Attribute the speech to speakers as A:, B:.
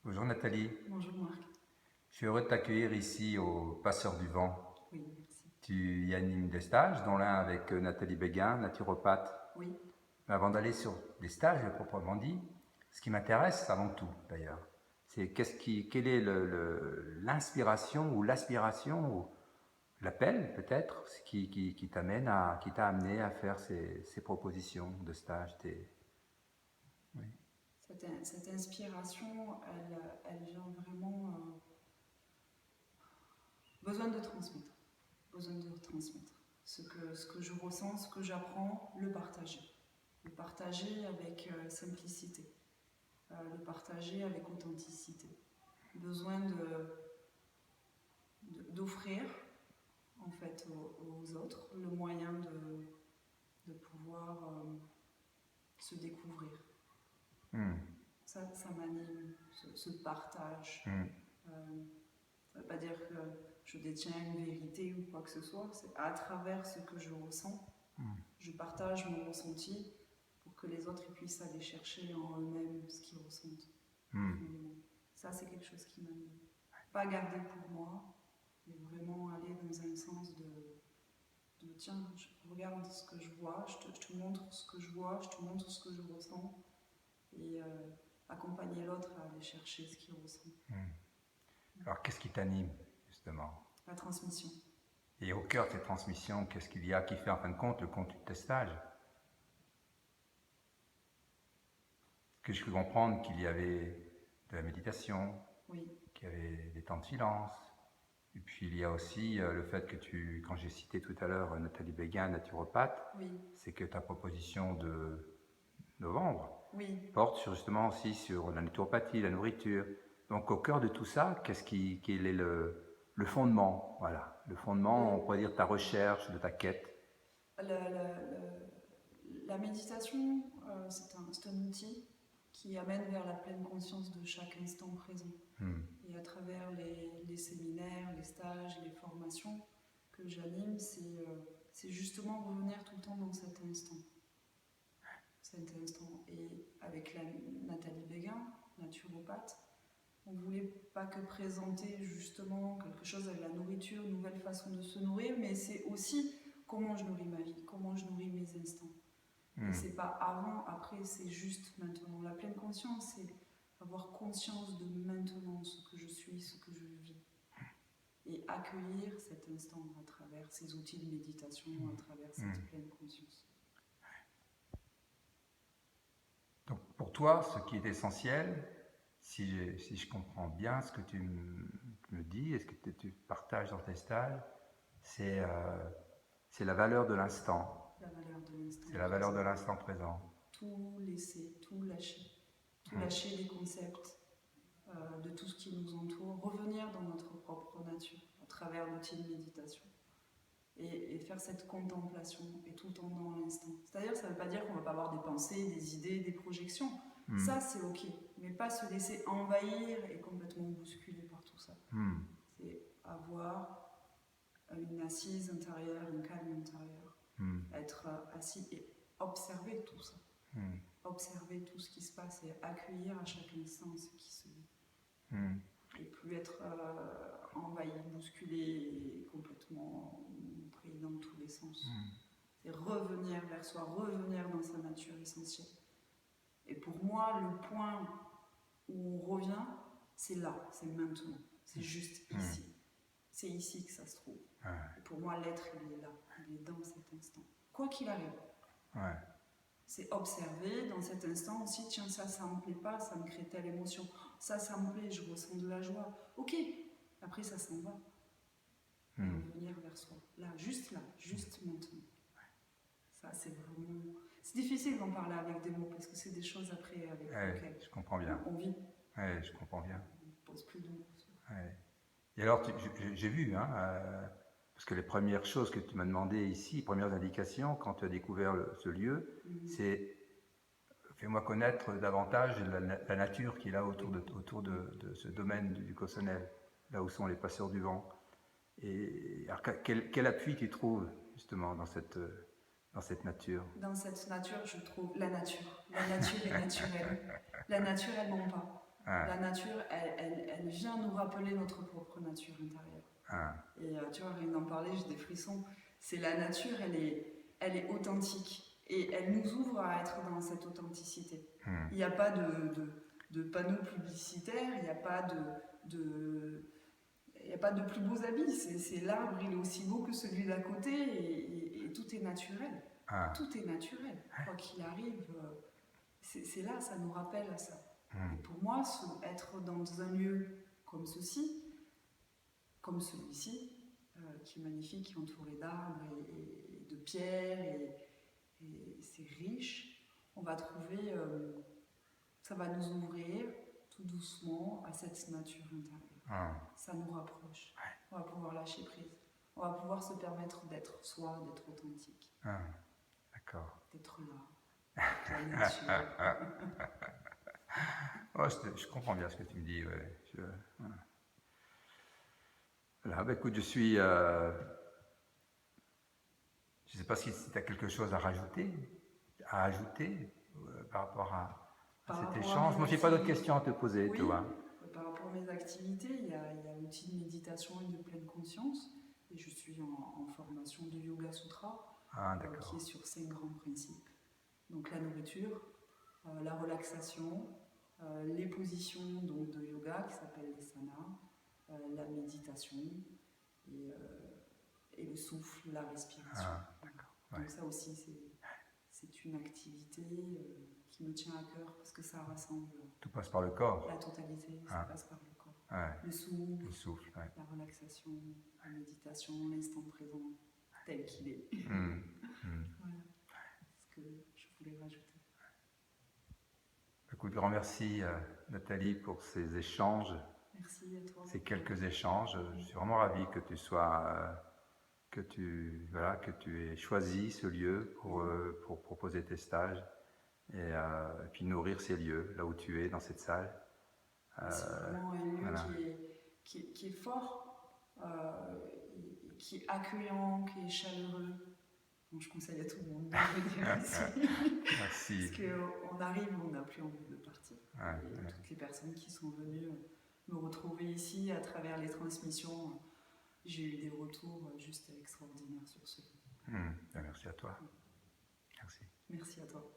A: Bonjour Nathalie,
B: Bonjour Marc.
A: je suis heureux de t'accueillir ici au Passeur du Vent.
B: Oui, merci.
A: Tu y animes des stages, dont l'un avec Nathalie Béguin, naturopathe.
B: Oui,
A: Mais avant d'aller sur des stages proprement dit, ce qui m'intéresse avant tout d'ailleurs, c'est quelle est l'inspiration ou l'aspiration ou l'appel peut-être qui t'amène qui t'a amené à faire ces propositions de stage. Oui.
B: cette inspiration, elle vient vraiment besoin de transmettre. Besoin de transmettre. Ce que je ressens, ce que j'apprends, le partager. Le partager avec simplicité. Le partager avec authenticité. Besoin d'offrir en fait aux autres le moyen de pouvoir se découvrir. Ça m'anime, ce partage. Ça ne veut pas dire que je détiens une vérité ou quoi que ce soit, c'est à travers ce que je ressens, je partage mon ressenti pour que les autres puissent aller chercher en eux-mêmes ce qu'ils ressentent. Ça, c'est quelque chose qui m'anime. Pas garder pour moi, mais vraiment aller dans un sens de tiens, je regarde ce que je vois, je te montre ce que je vois, je te montre ce que je ressens, et accompagner l'autre à aller chercher ce qu'il ressent.
A: Alors qu'est-ce qui t'anime justement?
B: La transmission.
A: Et au cœur de cette transmission, qu'est-ce qu'il y a qui fait en fin de compte le contenu de tes stages? Que je peux comprendre qu'il y avait de la méditation,
B: Oui.
A: qu'il y avait des temps de silence. Et puis il y a aussi le fait que quand j'ai cité tout à l'heure Nathalie Béguin, naturopathe,
B: Oui.
A: c'est que ta proposition de novembre
B: Oui.
A: porte justement aussi sur la naturopathie, la nourriture. Donc au cœur de tout ça, quel est le fondement, voilà, le fondement, on pourrait dire, de ta recherche, de ta quête?
B: La méditation, c'est un outil qui amène vers la pleine conscience de chaque instant présent. Et à travers les séminaires, les stages, les formations que j'anime, c'est justement revenir tout le temps dans cet instant. Et avec Nathalie Béguin, naturopathe, on ne voulait pas que présenter justement quelque chose avec la nourriture, une nouvelle façon de se nourrir, mais c'est aussi comment je nourris ma vie, comment je nourris mes instants. Et c'est pas avant, après, c'est juste maintenant. La pleine conscience, c'est avoir conscience de maintenant, ce que je suis, ce que je vis. Et accueillir cet instant à travers ces outils de méditation, à travers cette pleine conscience.
A: Donc pour toi, ce qui est essentiel, si je comprends bien ce que tu me dis et ce que tu partages dans tes stages, c'est la valeur de l'instant.
B: La valeur de l'instant.
A: C'est la valeur de l'instant présent.
B: Tout laisser, tout lâcher. Tout lâcher des concepts, de tout ce qui nous entoure. Revenir dans notre propre nature à travers l'outil de méditation. Et faire cette contemplation et tout le temps dans l'instant. C'est-à-dire, ça ne veut pas dire qu'on ne va pas avoir des pensées, des idées, des projections. Ça, c'est ok. Mais pas se laisser envahir et complètement bousculer par tout ça. C'est avoir une assise intérieure, un calme intérieur. Être assis et observer tout ça. Observer tout ce qui se passe et accueillir à chaque instant ce qui se vit. Et plus être envahi, bousculé et complètement pris dans tous les sens. C'est revenir vers soi, revenir dans sa nature essentielle. Et pour moi, le point où on revient, c'est là, c'est maintenant, c'est juste ici. C'est ici que ça se trouve. Et pour moi, l'être, il est là, il est dans cet instant. Quoi qu'il arrive. C'est observer dans cet instant aussi, tiens, ça me plaît pas, ça me crée telle émotion. Ça me plaît, je ressens de la joie. Ok, après ça s'en va. Revenir vers soi. Là, juste maintenant. Ça, c'est vraiment... C'est difficile d'en parler avec des mots, parce que c'est des choses après avec lesquelles
A: je comprends bien.
B: On vit.
A: Je comprends bien.
B: On ne pose plus de mots.
A: Et alors, j'ai vu, parce que les premières choses que tu m'as demandé ici, les premières indications, quand tu as découvert ce lieu, c'est fais-moi connaître davantage la nature qu'il y a autour de ce domaine du Cossonel, là où sont les passeurs du vent. Et alors, quel appui tu trouves justement dans cette nature?
B: Dans cette nature, je trouve la nature. La nature est naturelle. La nature, elle ment pas.
A: Ah,
B: La nature, elle vient nous rappeler notre propre nature intérieure.
A: ah,
B: Et tu vois, rien d'en parler, j'ai des frissons. C'est la nature, elle est authentique. Et elle nous ouvre à être dans cette authenticité. Il n'y a pas de panneaux publicitaires, il n'y a pas il n'y a pas de plus beaux habits. C'est l'arbre, il est aussi beau que celui d'à côté et tout est naturel.
A: ah,
B: Tout est naturel. Quoi qu'il arrive, c'est là, ça nous rappelle à ça. Et pour moi, être dans un lieu comme ceci, comme celui-ci, qui est magnifique, qui est entouré d'arbres et de pierres, et c'est riche, on va trouver, ça va nous ouvrir tout doucement à cette nature intérieure. Ça nous rapproche. On va pouvoir lâcher prise. On va pouvoir se permettre d'être soi, d'être authentique.
A: d'accord.
B: D'être là. La nature.
A: Oh, je comprends bien ce que tu me dis. Ouais. Voilà, bah, écoute, je sais pas si tu as quelque chose à ajouter par rapport à cet échange. Moi, j'ai pas d'autres questions à te poser,
B: oui,
A: tu vois.
B: Par rapport à mes activités, il y a l'outil de méditation et de pleine conscience. Et je suis en formation de Yoga Sutra, qui est sur 5 grands principes. Donc la nourriture, la relaxation, les positions donc, de yoga qui s'appellent les sanas, la méditation et le souffle, la respiration.
A: Ouais.
B: Donc ça aussi, c'est une activité qui me tient à cœur parce que ça rassemble.
A: Tout passe par le corps.
B: La totalité, ça passe par le corps.
A: Ouais.
B: Le souffle, la relaxation, la méditation, l'instant présent tel qu'il est. Voilà ce que je voulais rajouter.
A: Écoute, grand merci Nathalie pour ces échanges.
B: Merci à toi.
A: Ces quelques échanges. Je suis vraiment ravi que tu sois, que tu aies choisi ce lieu pour proposer tes stages et puis nourrir ces lieux là où tu es dans cette salle.
B: C'est vraiment un lieu qui est fort, qui est accueillant, qui est chaleureux. Donc, je conseille à tout le monde de venir ici.
A: Merci.
B: Parce qu'on arrive, on n'a plus envie de partir. Et toutes les personnes qui sont venues me retrouver ici à travers les transmissions, j'ai eu des retours juste extraordinaires sur ce lieu.
A: Merci à toi. Merci.
B: Merci à toi.